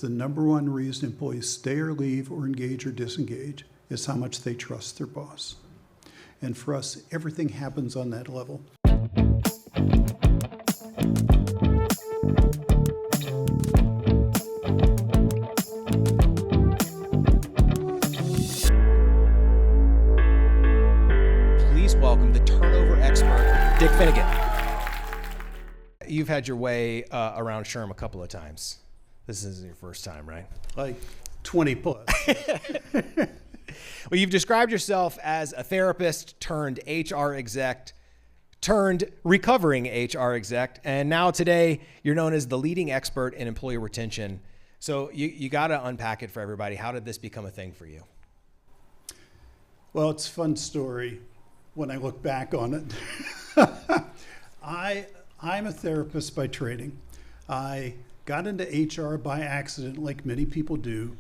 The number one reason employees stay or leave or engage or disengage is how much they trust their boss. And for us, everything happens on that level. Please welcome the turnover expert, Dick Finnegan. You've had your way around SHRM a couple of times. This isn't your first time, right? Like 20 plus. Well, you've described yourself as a therapist turned HR exec, turned recovering HR exec, and now today you're known as the leading expert in employee retention. So you got to unpack it for everybody. How did this become a thing for you? Well, it's a fun story when I look back on it. I'm a therapist by training. I got into HR by accident, like many people do.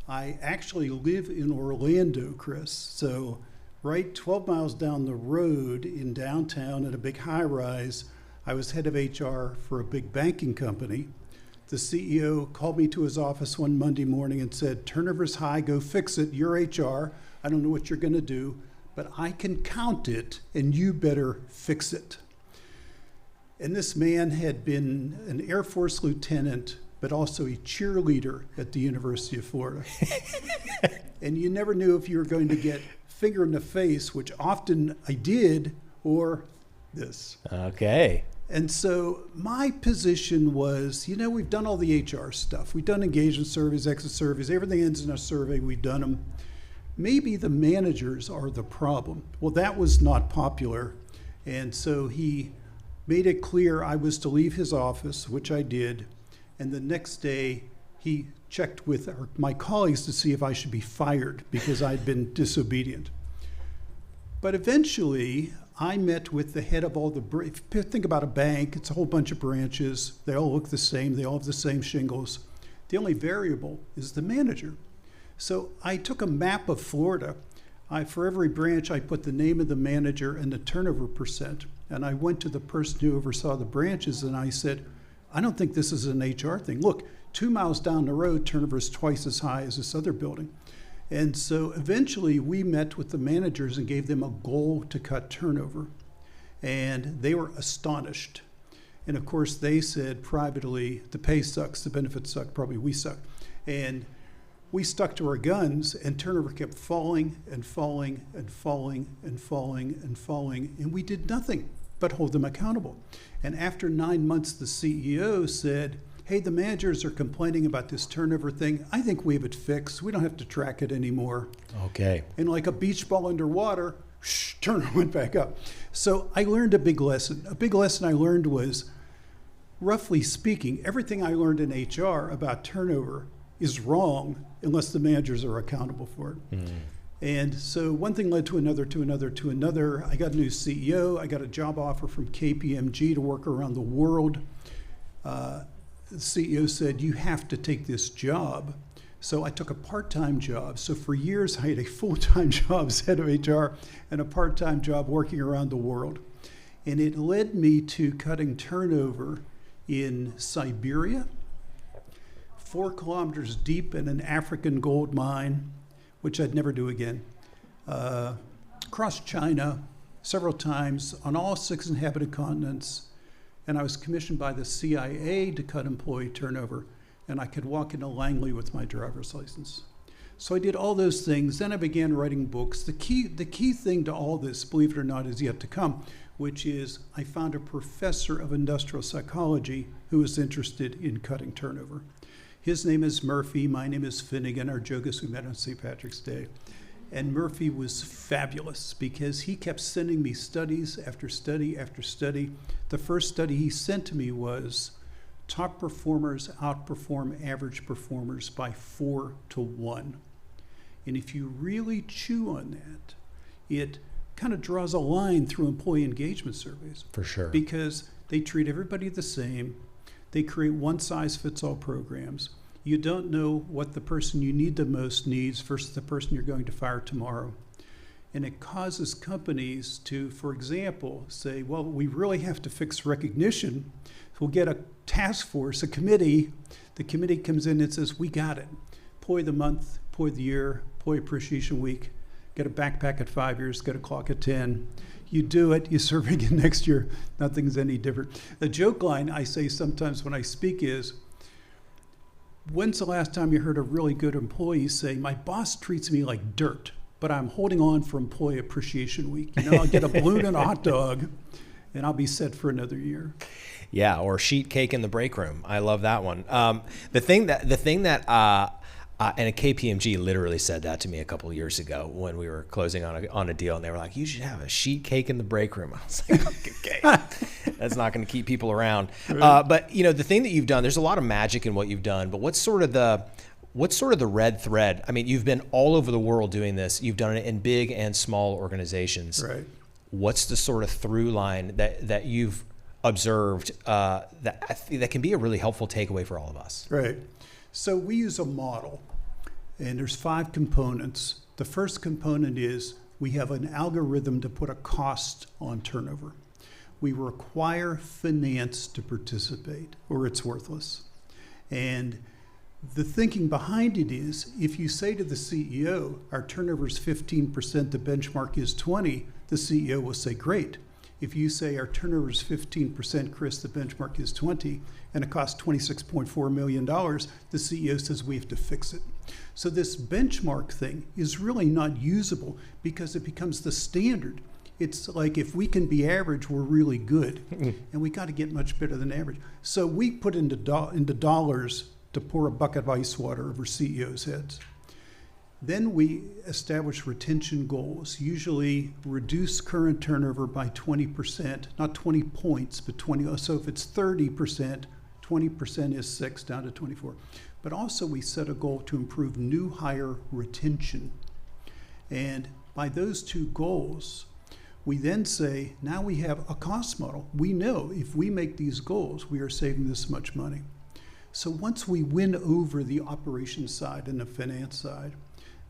I actually live in Orlando, Chris. So right 12 miles down the road in downtown at a big high rise, I was head of HR for a big banking company. The CEO called me to his office one Monday morning and said, "Turnover's high, go fix it. You're HR. I don't know what you're gonna do, but I can count it and you better fix it." And this man had been an Air Force lieutenant, but also a cheerleader at the University of Florida. And you never knew if you were going to get finger in the face, which often I did, or this. Okay. And so my position was, we've done all the HR stuff. We've done engagement surveys, exit surveys, everything ends in a survey, we've done them. Maybe the managers are the problem. Well, that was not popular. And so he made it clear I was to leave his office, which I did. And the next day, he checked with my colleagues to see if I should be fired because I'd been disobedient. But eventually, I met with the head of all the, if you think about a bank, it's a whole bunch of branches. They all look the same. They all have the same shingles. The only variable is the manager. So I took a map of Florida. For every branch, I put the name of the manager and the turnover percent. And I went to the person who oversaw the branches and I said, "I don't think this is an HR thing. Look, 2 miles down the road, turnover is twice as high as this other building." And so eventually we met with the managers and gave them a goal to cut turnover. And they were astonished. And of course they said privately, the pay sucks, the benefits suck, probably we suck. And we stuck to our guns and turnover kept falling and falling and falling and falling and falling. And we did nothing but hold them accountable. And after 9 months, the CEO said, "Hey, the managers are complaining about this turnover thing. I think we have it fixed. We don't have to track it anymore." Okay. And like a beach ball underwater, turnover went back up. So I learned a big lesson. A big lesson I learned was, roughly speaking, everything I learned in HR about turnover is wrong unless the managers are accountable for it. Mm. And so one thing led to another, to another, to another. I got a new CEO. I got a job offer from KPMG to work around the world. The CEO said, "You have to take this job." So I took a part-time job. So for years, I had a full-time job as head of HR and a part-time job working around the world. And it led me to cutting turnover in Siberia, 4 kilometers deep in an African gold mine, which I'd never do again. Across China several times on all 6 inhabited continents. And I was commissioned by the CIA to cut employee turnover. And I could walk into Langley with my driver's license. So I did all those things. Then I began writing books. The key thing to all this, believe it or not, is yet to come, which is I found a professor of industrial psychology who was interested in cutting turnover. His name is Murphy. My name is Finnegan. Our joke is we met on St. Patrick's Day. And Murphy was fabulous because he kept sending me studies after study after study. The first study he sent to me was top performers outperform average performers by 4 to 1. And if you really chew on that, it kind of draws a line through employee engagement surveys. For sure. Because they treat everybody the same. They create one-size-fits-all programs. You don't know what the person you need the most needs versus the person you're going to fire tomorrow. And it causes companies to, for example, say, well, we really have to fix recognition. We'll get a task force, a committee. The committee comes in and says, we got it. Employee of the month, employee of the year, employee appreciation week. Get a backpack at 5 years, get a clock at 10. You do it, you serve again next year. Nothing's any different. The joke line I say sometimes when I speak is, when's the last time you heard a really good employee say, my boss treats me like dirt, but I'm holding on for Employee Appreciation Week. I'll get a balloon and a hot dog, and I'll be set for another year. Yeah, or sheet cake in the break room. I love that one. The thing that and a KPMG literally said that to me a couple of years ago when we were closing on a deal, and they were like, you should have a sheet cake in the break room. I was like, okay, that's not going to keep people around. But the thing that you've done, there's a lot of magic in what you've done, but what's sort of the red thread? I mean, you've been all over the world doing this. You've done it in big and small organizations. Right. What's the sort of through line that you've observed that can be a really helpful takeaway for all of us? Right. So we use a model, and there's 5 components. The first component is we have an algorithm to put a cost on turnover. We require finance to participate, or it's worthless. And the thinking behind it is, if you say to the CEO, our turnover is 15%, the benchmark is 20, the CEO will say, great. If you say our turnover is 15%, Chris, the benchmark is 20, and it costs $26.4 million, the CEO says we have to fix it. So this benchmark thing is really not usable because it becomes the standard. It's like if we can be average, we're really good, and we got to get much better than average. So we put into dollars to pour a bucket of ice water over CEOs' heads. Then we establish retention goals, usually reduce current turnover by 20%, not 20 points, but 20. So if it's 30%, 20% is 6 down to 24. But also we set a goal to improve new hire retention. And by those 2 goals, we then say, now we have a cost model. We know if we make these goals, we are saving this much money. So once we win over the operations side and the finance side,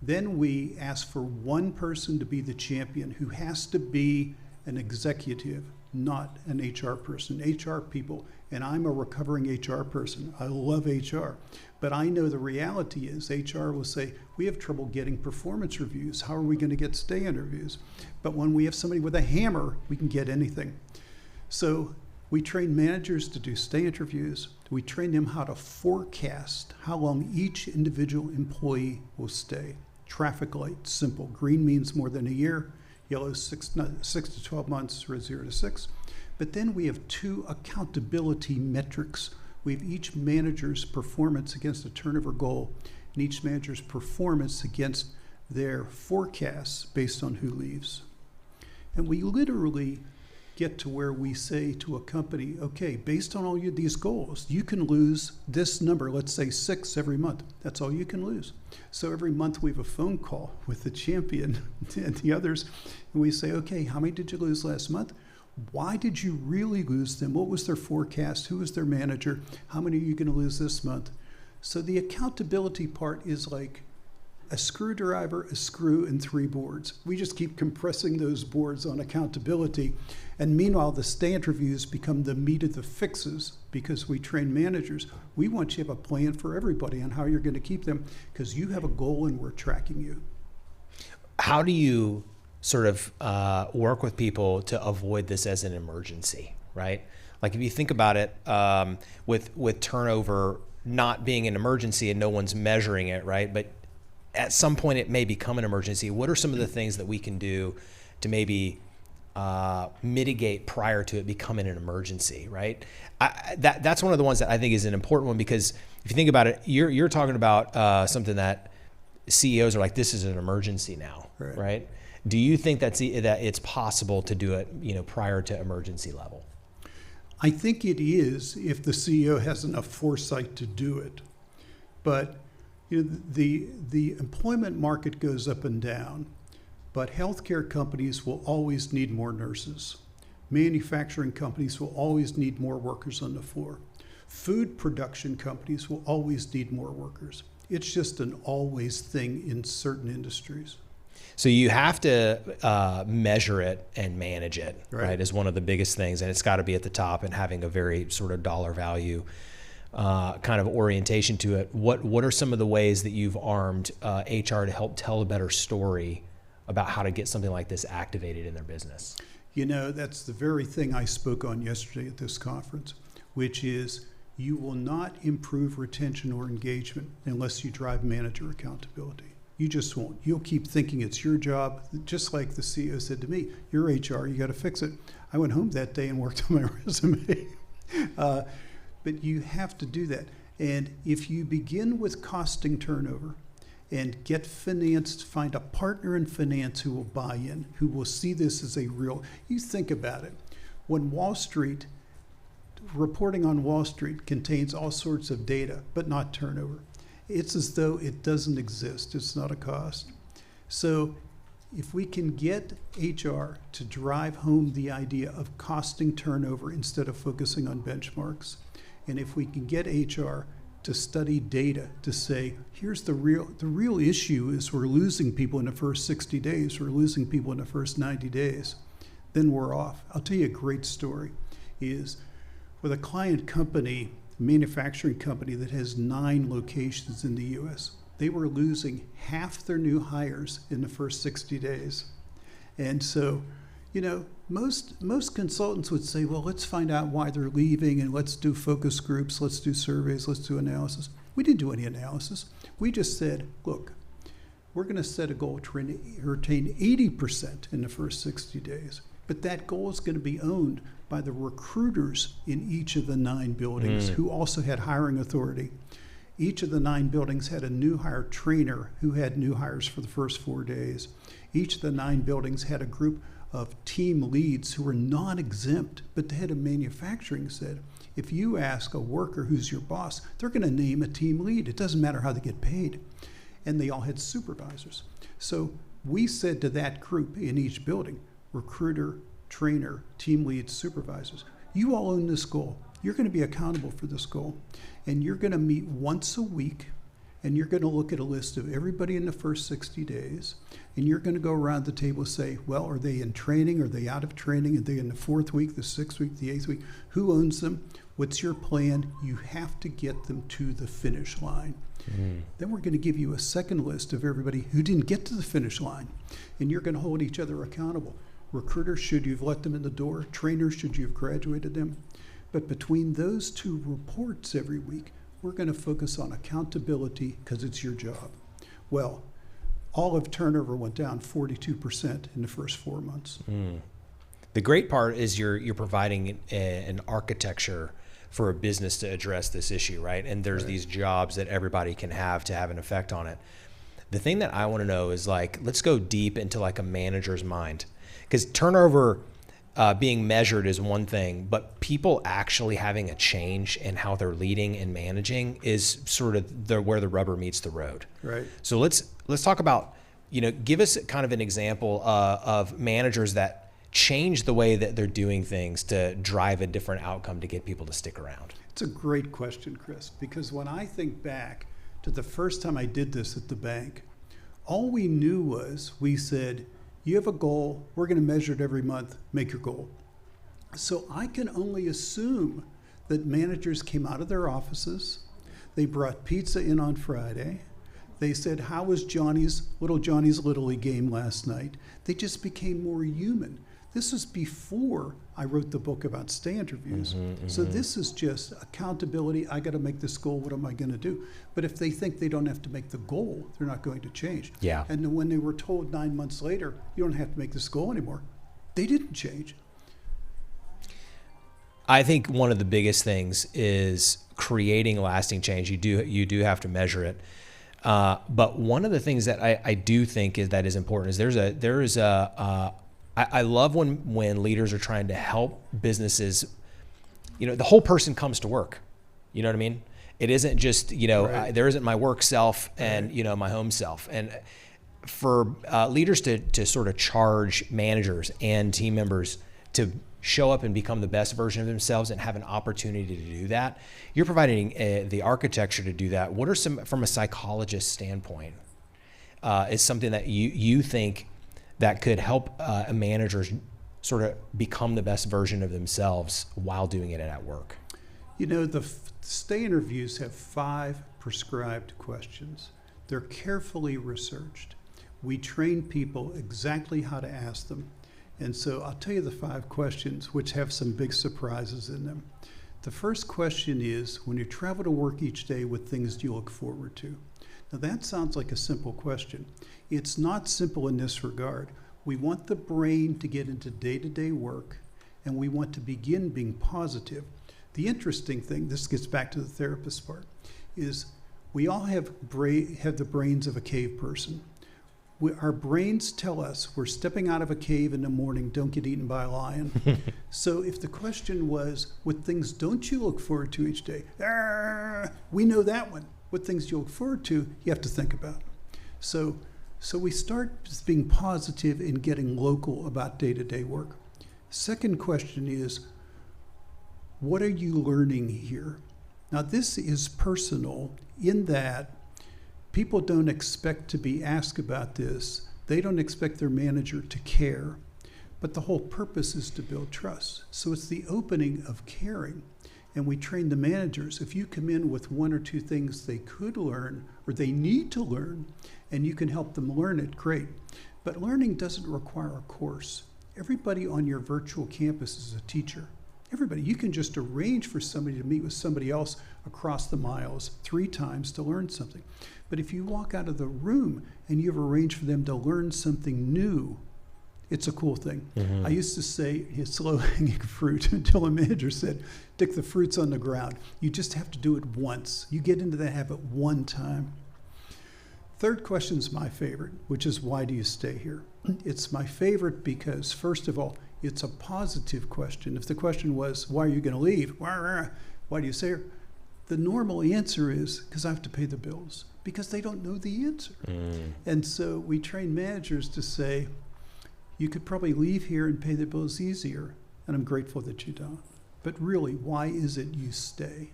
then we ask for one person to be the champion who has to be an executive, not an HR person. HR people, and I'm a recovering HR person. I love HR. But I know the reality is HR will say, we have trouble getting performance reviews. How are we going to get stay interviews? But when we have somebody with a hammer, we can get anything. So we train managers to do stay interviews. We train them how to forecast how long each individual employee will stay. Traffic light, simple. Green means more than a year. Yellow, 6 to 12 months, or 0 to 6. But then we have 2 accountability metrics. We have each manager's performance against a turnover goal, and each manager's performance against their forecasts based on who leaves. And we literally get to where we say to a company, okay, based on all these goals, you can lose this number, let's say 6 every month. That's all you can lose. So every month we have a phone call with the champion and the others, and we say, okay, how many did you lose last month? Why did you really lose them? What was their forecast? Who was their manager? How many are you going to lose this month? So the accountability part is like a screwdriver, a screw, and 3 boards. We just keep compressing those boards on accountability. And meanwhile, the stay interviews become the meat of the fixes because we train managers. We want you to have a plan for everybody on how you're going to keep them because you have a goal and we're tracking you. How do you sort of work with people to avoid this as an emergency, right? Like if you think about it, with turnover not being an emergency and no one's measuring it, right? But at some point it may become an emergency. What are some of the things that we can do to maybe mitigate prior to it becoming an emergency, right? That's one of the ones that I think is an important one because if you think about it, you're talking about something that CEOs are like, this is an emergency now, right? Do you think that it's possible to do it, prior to emergency level? I think it is if the CEO has enough foresight to do it. But the employment market goes up and down, but healthcare companies will always need more nurses. Manufacturing companies will always need more workers on the floor. Food production companies will always need more workers. It's just an always thing in certain industries. So you have to measure it and manage it, right? Is one of the biggest things, and it's got to be at the top and having a very sort of dollar value kind of orientation to it. What are some of the ways that you've armed HR to help tell a better story about how to get something like this activated in their business? You know, that's the very thing I spoke on yesterday at this conference, which is you will not improve retention or engagement unless you drive manager accountability. You just won't. You'll keep thinking it's your job. Just like the CEO said to me, you're HR, you got to fix it. I went home that day and worked on my resume. But you have to do that. And if you begin with costing turnover and get finance, find a partner in finance who will buy in, who will see this as a real, you think about it. When Wall Street, reporting on Wall Street contains all sorts of data, but not turnover. It's as though it doesn't exist. It's not a cost. So if we can get HR to drive home the idea of costing turnover instead of focusing on benchmarks, and if we can get HR to study data to say, here's the real issue is we're losing people in the first 60 days, we're losing people in the first 90 days, then we're off. I'll tell you a great story is with a client company, manufacturing company that has 9 locations in the US. They were losing half their new hires in the first 60 days. And so, you know, most consultants would say, well, let's find out why they're leaving and let's do focus groups, let's do surveys, let's do analysis. We didn't do any analysis. We just said, look, we're going to set a goal to retain 80% in the first 60 days. But that goal is going to be owned by the recruiters in each of the 9 buildings who also had hiring authority. Each of the 9 buildings had a new hire trainer who had new hires for the first 4 days. Each of the 9 buildings had a group of team leads who were non-exempt, but the head of manufacturing said, if you ask a worker who's your boss, they're going to name a team lead. It doesn't matter how they get paid. And they all had supervisors. So we said to that group in each building, recruiter, trainer, team lead, supervisors, you all own this goal. You're going to be accountable for this goal. And you're going to meet once a week, and you're going to look at a list of everybody in the first 60 days, and you're going to go around the table and say, well, are they in training? Are they out of training? Are they in the 4th week, the 6th week, the 8th week? Who owns them? What's your plan? You have to get them to the finish line. Then we're going to give you a second list of everybody who didn't get to the finish line, and you're going to hold each other accountable. Recruiters, should you've let them in the door? Trainers, should you have graduated them? But between those 2 reports every week, we're going to focus on accountability because it's your job. Well, all of turnover went down 42% in the first 4 months. The great part is you're providing an architecture for a business to address this issue, right? And there's these jobs that everybody can have to have an effect on it. The thing that I want to know is, like, let's go deep into like a manager's mind, because turnover being measured is one thing, but people actually having a change in how they're leading and managing is sort of where the rubber meets the road. Right. So let's talk about, you know, give us kind of an example of managers that change the way that they're doing things to drive a different outcome to get people to stick around. It's a great question, Chris, because when I think back to the first time I did this at the bank, all we knew was we said, you have a goal, we're going to measure it every month, make your goal. So I can only assume that managers came out of their offices, they brought pizza in on Friday, they said, how was Johnny's Little League game last night? They just became more human. This is before I wrote the book about stay interviews. So this is just accountability. I got to make this goal. What am I going to do? But if they think they don't have to make the goal, they're not going to change. Yeah. And then when they were told 9 months later, you don't have to make this goal anymore, they didn't change. I think one of the biggest things is creating lasting change. You do have to measure it. But one of the things that I do think is important is I love when leaders are trying to help businesses, you know, the whole person comes to work. You know what I mean? It isn't just, you know, there isn't my work self and, you know, my home self. And for leaders to sort of charge managers and team members to show up and become the best version of themselves and have an opportunity to do that, you're providing the architecture to do that. What are some, from a psychologist standpoint, is something that you think that could help managers sort of become the best version of themselves while doing it at work? You know, the stay interviews have 5 prescribed questions. They're carefully researched. We train people exactly how to ask them. And so I'll tell you the 5 questions, which have some big surprises in them. The first question is, when you travel to work each day, what things do you look forward to? Now that sounds like a simple question. It's not simple in this regard. We want the brain to get into day-to-day work, and we want to begin being positive. The interesting thing, this gets back to the therapist part, is we all have the brains of a cave person. Our brains tell us we're stepping out of a cave in the morning, don't get eaten by a lion. So if the question was, what things don't you look forward to each day? We know that one. What things do you look forward to, you have to think about. So we start being positive and getting local about day-to-day work. Second question is, what are you learning here? Now this is personal in that people don't expect to be asked about this. They don't expect their manager to care. But the whole purpose is to build trust. So it's the opening of caring. And we train the managers. If you come in with 1 or 2 things they could learn or they need to learn, and you can help them learn it, great. But learning doesn't require a course. Everybody on your virtual campus is a teacher. Everybody. You can just arrange for somebody to meet with somebody else across the miles 3 times to learn something. But if you walk out of the room and you've arranged for them to learn something new, it's a cool thing. I used to say it's low-hanging fruit until a manager said, Dick, the fruit's on the ground. You just have to do it once. You get into that habit one time. Third question's my favorite, which is, why do you stay here? It's my favorite because, first of all, it's a positive question. If the question was, why are you going to leave? Why do you stay here? The normal answer is, because I have to pay the bills, because they don't know the answer. And so we train managers to say, you could probably leave here and pay the bills easier, and I'm grateful that you don't. But really, why is it you stay?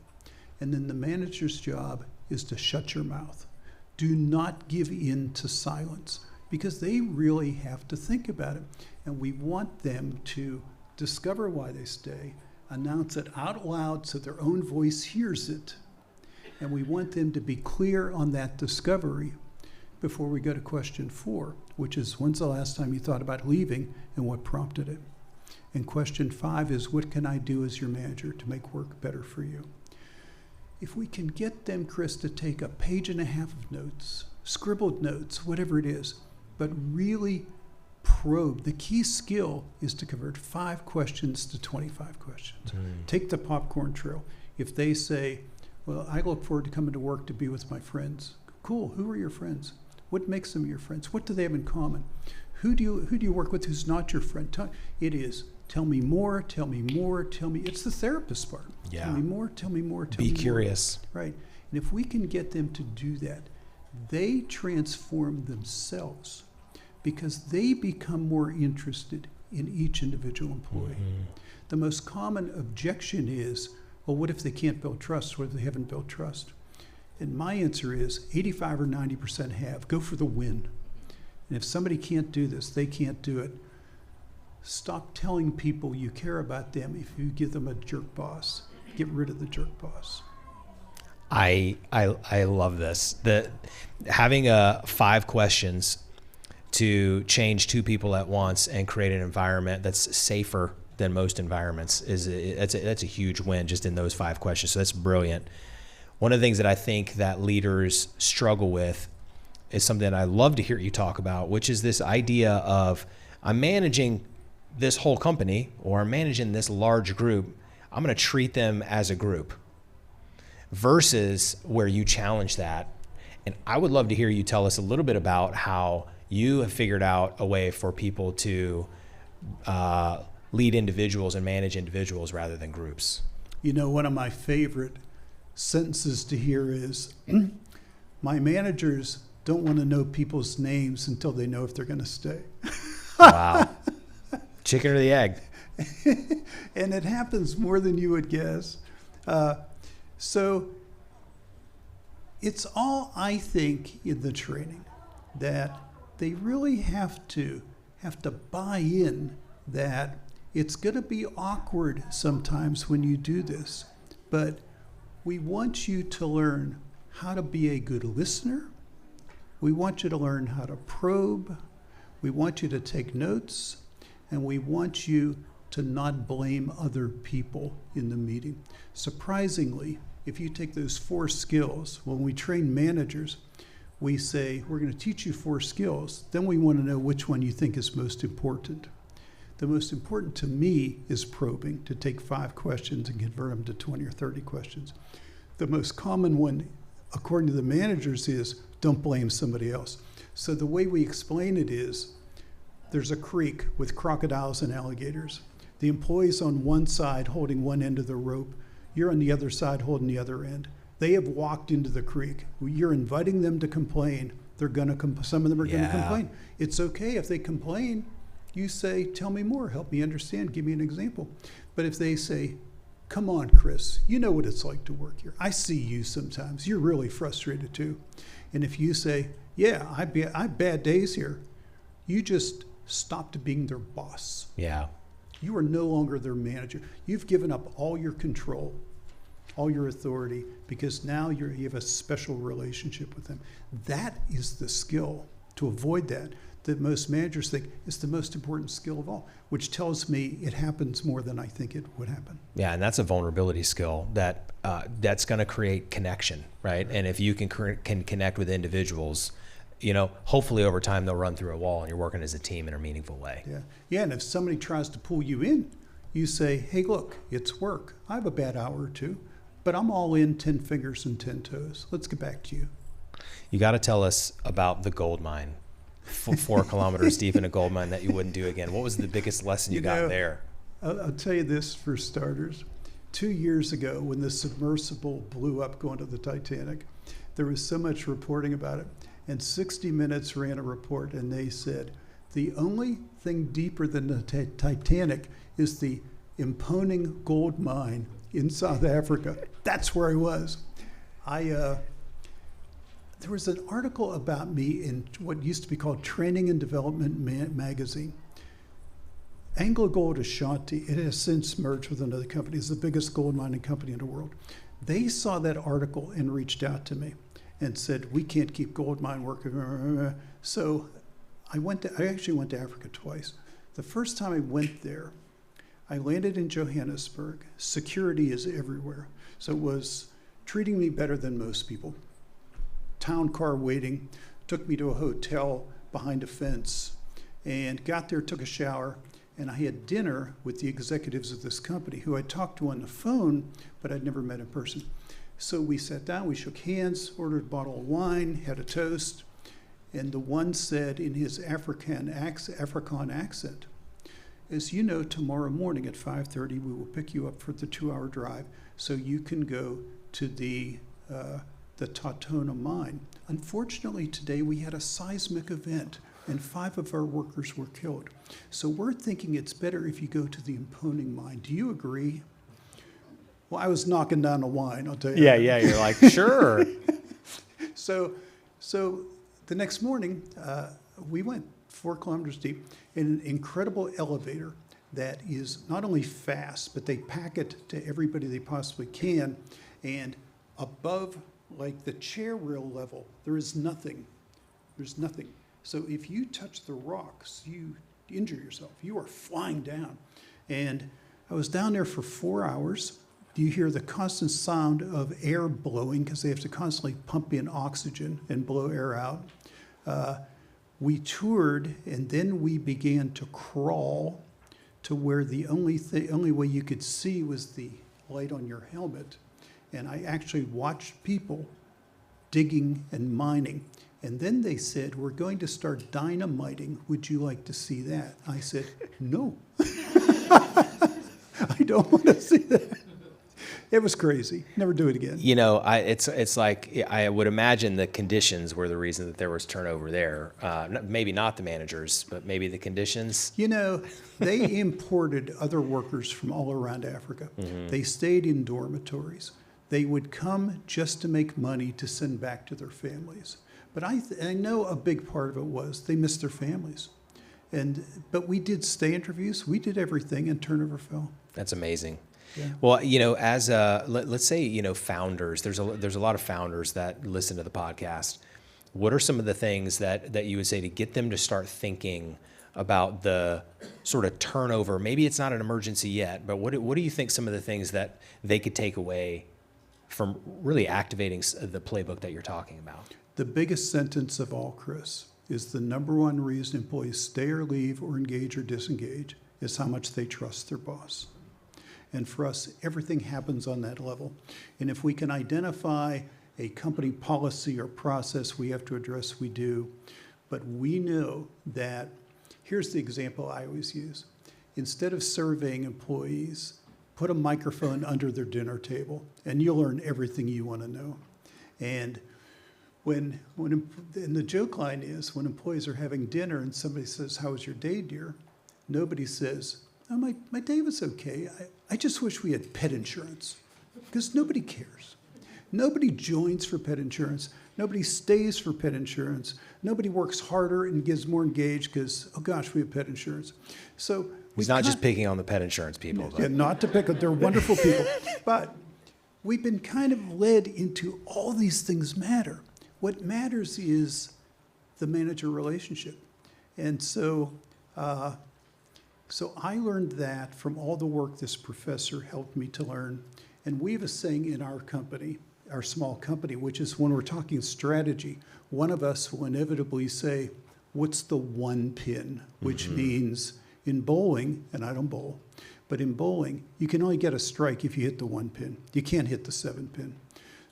And then the manager's job is to shut your mouth. Do not give in to silence, because they really have to think about it. And we want them to discover why they stay, announce it out loud so their own voice hears it. And we want them to be clear on that discovery before we go to question 4, which is, when's the last time you thought about leaving and what prompted it? And question 5 is, what can I do as your manager to make work better for you? If we can get them, Chris, to take 1.5 pages of notes, scribbled notes, whatever it is, but really probe. The key skill is to convert 5 questions to 25 questions. Take the popcorn trail. If they say, well, I look forward to coming to work to be with my friends. Cool, who are your friends? What makes them your friends? What do they have in common? Who do you work with who's not your friend? It is, tell me more, tell me more, tell me. It's the therapist part. Yeah. Tell me more, tell me more, tell me more. Be curious. Right. And if we can get them to do that, they transform themselves because they become more interested in each individual employee. The most common objection is, well, what if they can't build trust? What if they haven't built trust? And my answer is 85 or 90% have. Go for the win. And if somebody can't do this, they can't do it. Stop telling people you care about them if you give them a jerk boss. Get rid of the jerk boss. I love this. Having 5 questions to change 2 people at once and create an environment that's safer than most environments that's a huge win just in those 5 questions. So that's brilliant. One of the things that I think that leaders struggle with is something that I love to hear you talk about, which is this idea of, I'm managing this whole company or I'm managing this large group. I'm going to treat them as a group versus where you challenge that. And I would love to hear you tell us a little bit about how you have figured out a way for people to lead individuals and manage individuals rather than groups. You know, one of my favorite sentences to hear is, my managers don't want to know people's names until they know if they're going to stay. Wow. Chicken or the egg? And it happens more than you would guess. So it's all, I think, in the training. that they really have to buy in that it's going to be awkward sometimes when you do this, but we want you to learn how to be a good listener. We want you to learn how to probe. We want you to take notes, and we want you to not blame other people in the meeting. Surprisingly, if you take those 4 skills, when we train managers, we say, we're going to teach you 4 skills. Then we want to know which one you think is most important. The most important to me is probing, to take 5 questions and convert them to 20 or 30 questions. The most common one, according to the managers, is don't blame somebody else. So the way we explain it is, there's a creek with crocodiles and alligators. The employee's on one side holding one end of the rope. You're on the other side holding the other end. They have walked into the creek. You're inviting them to complain. They're gonna some of them are gonna complain. It's okay if they complain. You say, tell me more, help me understand, give me an example. But if they say, come on, Chris, you know what it's like to work here. I see you sometimes. You're really frustrated too. And if you say, yeah, I have bad days here, you just stopped being their boss. Yeah. You are no longer their manager. You've given up all your control, all your authority, because now you have a special relationship with them. That is the skill. To avoid that most managers think is the most important skill of all, which tells me it happens more than I think it would happen. Yeah, and that's a vulnerability skill that's going to create connection, right? And if you can connect with individuals, hopefully over time they'll run through a wall and you're working as a team in a meaningful way. Yeah, and if somebody tries to pull you in, you say, hey, look, it's work. I have a bad hour or two, but I'm all in 10 fingers and 10 toes. Let's get back to you. You got to tell us about the gold mine. 4 kilometers deep in a gold mine that you wouldn't do again. What was the biggest lesson you got there? I'll tell you this for starters. 2 years ago, when the submersible blew up going to the Titanic, there was so much reporting about it. And 60 Minutes ran a report, and they said, the only thing deeper than the Titanic is the Imponing gold mine in South Africa. That's where I was. There was an article about me in what used to be called Training and Development magazine. AngloGold Ashanti, it has since merged with another company. It's the biggest gold mining company in the world. They saw that article and reached out to me and said, we can't keep gold mine working. So I actually went to Africa twice. The first time I went there, I landed in Johannesburg. Security is everywhere. So it was treating me better than most people. Town car waiting, took me to a hotel behind a fence, and got there, took a shower, and I had dinner with the executives of this company who I talked to on the phone, but I'd never met in person. So we sat down, we shook hands, ordered a bottle of wine, had a toast, and the one said in his Afrikaan accent, as you know, tomorrow morning at 5:30, we will pick you up for the 2-hour drive so you can go to the Tatona mine. Unfortunately, today we had a seismic event and 5 of our workers were killed. So we're thinking it's better if you go to the Imponing mine. Do you agree? Well, I was knocking down the wine, I'll tell you. Yeah, you're like, sure. So the next morning, we went 4 kilometers deep in an incredible elevator that is not only fast, but they pack it to everybody they possibly can. And above, like the chair rail level, there is nothing. There's nothing. So if you touch the rocks, you injure yourself. You are flying down. And I was down there for 4 hours. You hear the constant sound of air blowing because they have to constantly pump in oxygen and blow air out. We toured, and then we began to crawl to where the only way you could see was the light on your helmet. And I actually watched people digging and mining. And then they said, we're going to start dynamiting. Would you like to see that? I said, no. I don't want to see that. It was crazy. Never do it again. You know, it's like I would imagine the conditions were the reason that there was turnover there. Maybe not the managers, but maybe the conditions. You know, they imported other workers from all around Africa. Mm-hmm. They stayed in dormitories. They would come just to make money to send back to their families. But I know a big part of it was they missed their families. But we did stay interviews. We did everything, and turnover fell. That's amazing. Yeah. Well, as let's say, founders, there's a lot of founders that listen to the podcast. What are some of the things that you would say to get them to start thinking about the sort of turnover? Maybe it's not an emergency yet, but what do you think some of the things that they could take away from really activating the playbook that you're talking about? The biggest sentence of all, Chris, is the number one reason employees stay or leave or engage or disengage is how much they trust their boss. And for us, everything happens on that level. And if we can identify a company policy or process we have to address, we do. But we know that, here's the example I always use. Instead of surveying employees, put a microphone under their dinner table, and you'll learn everything you want to know. And and the joke line is, when employees are having dinner and somebody says, "How was your day, dear?" Nobody says, "Oh, my day was okay. I just wish we had pet insurance," because nobody cares. Nobody joins for pet insurance. Nobody stays for pet insurance. Nobody works harder and gets more engaged because, oh gosh, we have pet insurance. So he's not just picking on the pet insurance people. Yeah, not to pick on, they're wonderful people. But we've been kind of led into all these things matter. What matters is the manager relationship. And so I learned that from all the work this professor helped me to learn. And we have a saying in our company, our small company, which is when we're talking strategy, one of us will inevitably say, "What's the one pin?" Which means in bowling, and I don't bowl, but in bowling, you can only get a strike if you hit the one pin. You can't hit the 7 pin.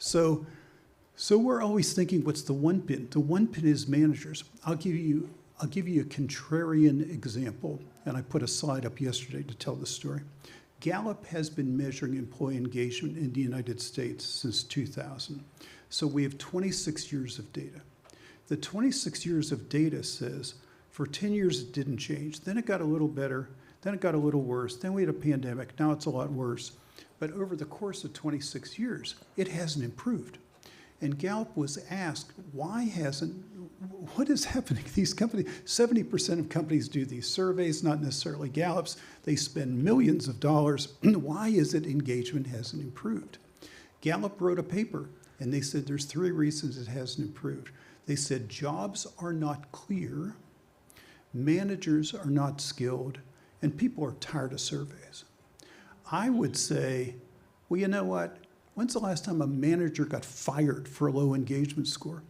So we're always thinking, what's the one pin? The one pin is managers. I'll give you a contrarian example, and I put a slide up yesterday to tell the story. Gallup has been measuring employee engagement in the United States since 2000. So we have 26 years of data. The 26 years of data says for 10 years it didn't change. Then it got a little better. Then it got a little worse. Then we had a pandemic. Now it's a lot worse. But over the course of 26 years, it hasn't improved. And Gallup was asked, what is happening? These companies, 70% of companies do these surveys, not necessarily Gallup's. They spend millions of dollars. Why is it engagement hasn't improved? Gallup wrote a paper, and they said there's 3 reasons it hasn't improved. They said jobs are not clear, managers are not skilled, and people are tired of surveys. I would say, well, you know what? When's the last time a manager got fired for a low engagement score?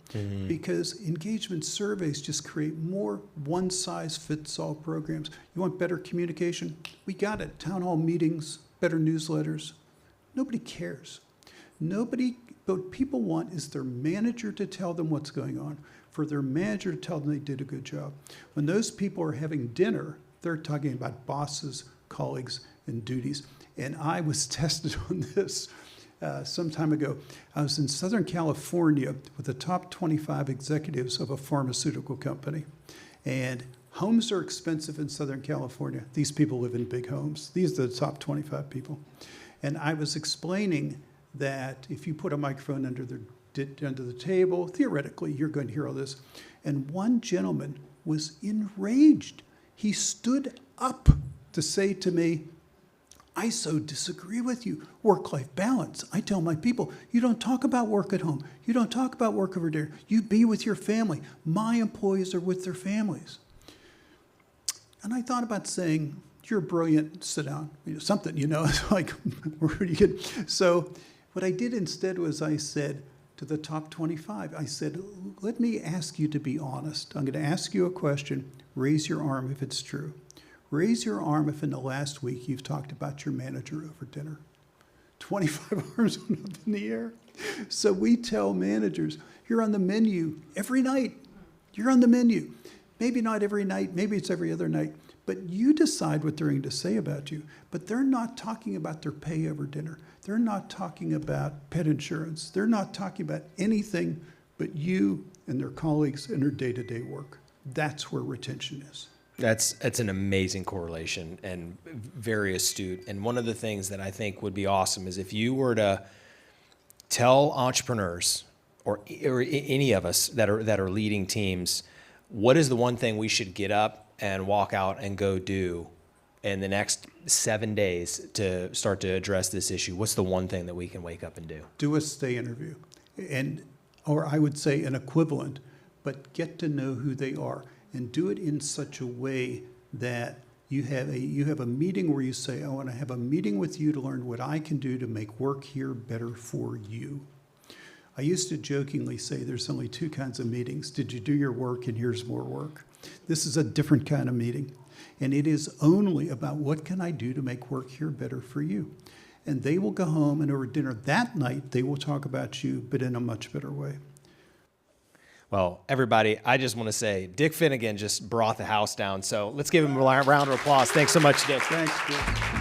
Because engagement surveys just create more one-size-fits-all programs. You want better communication? We got it. Town hall meetings, better newsletters. Nobody cares. What people want is their manager to tell them what's going on, for their manager to tell them they did a good job. When those people are having dinner, they're talking about bosses, colleagues, and duties. And I was tested on this some time ago. I was in Southern California with the top 25 executives of a pharmaceutical company. And homes are expensive in Southern California. These people live in big homes. These are the top 25 people. And I was explaining that if you put a microphone under the table, theoretically, you're going to hear all this. And one gentleman was enraged. He stood up to say to me, "I so disagree with you. Work-life balance. I tell my people, you don't talk about work at home. You don't talk about work over there. You be with your family. My employees are with their families." And I thought about saying, "You're brilliant, sit down." Something, it's like, where do you get? So what I did instead was I said to the top 25, I said, "Let me ask you to be honest. I'm going to ask you a question. Raise your arm if it's true. Raise your arm if in the last week you've talked about your manager over dinner." 25 arms went up in the air. So we tell managers, you're on the menu every night. You're on the menu. Maybe not every night, maybe it's every other night, but you decide what they're going to say about you. But they're not talking about their pay over dinner. They're not talking about pet insurance. They're not talking about anything but you and their colleagues and their day-to-day work. That's where retention is. That's an amazing correlation and very astute. And one of the things that I think would be awesome is if you were to tell entrepreneurs or any of us that are leading teams, what is the one thing we should get up and walk out and go do in the next 7 days to start to address this issue? What's the one thing that we can wake up and do? Do a stay interview, or I would say an equivalent, but get to know who they are and do it in such a way that you have a meeting where you say, I want to have a meeting with you to learn what I can do to make work here better for you. I used to jokingly say there's only two kinds of meetings. Did you do your work, and here's more work. This is a different kind of meeting. And it is only about what can I do to make work here better for you. And they will go home, and over dinner that night, they will talk about you, but in a much better way. Well, everybody, I just want to say Dick Finnegan just brought the house down. So let's give him a round of applause. Thanks so much, Dick. Thanks, Dick.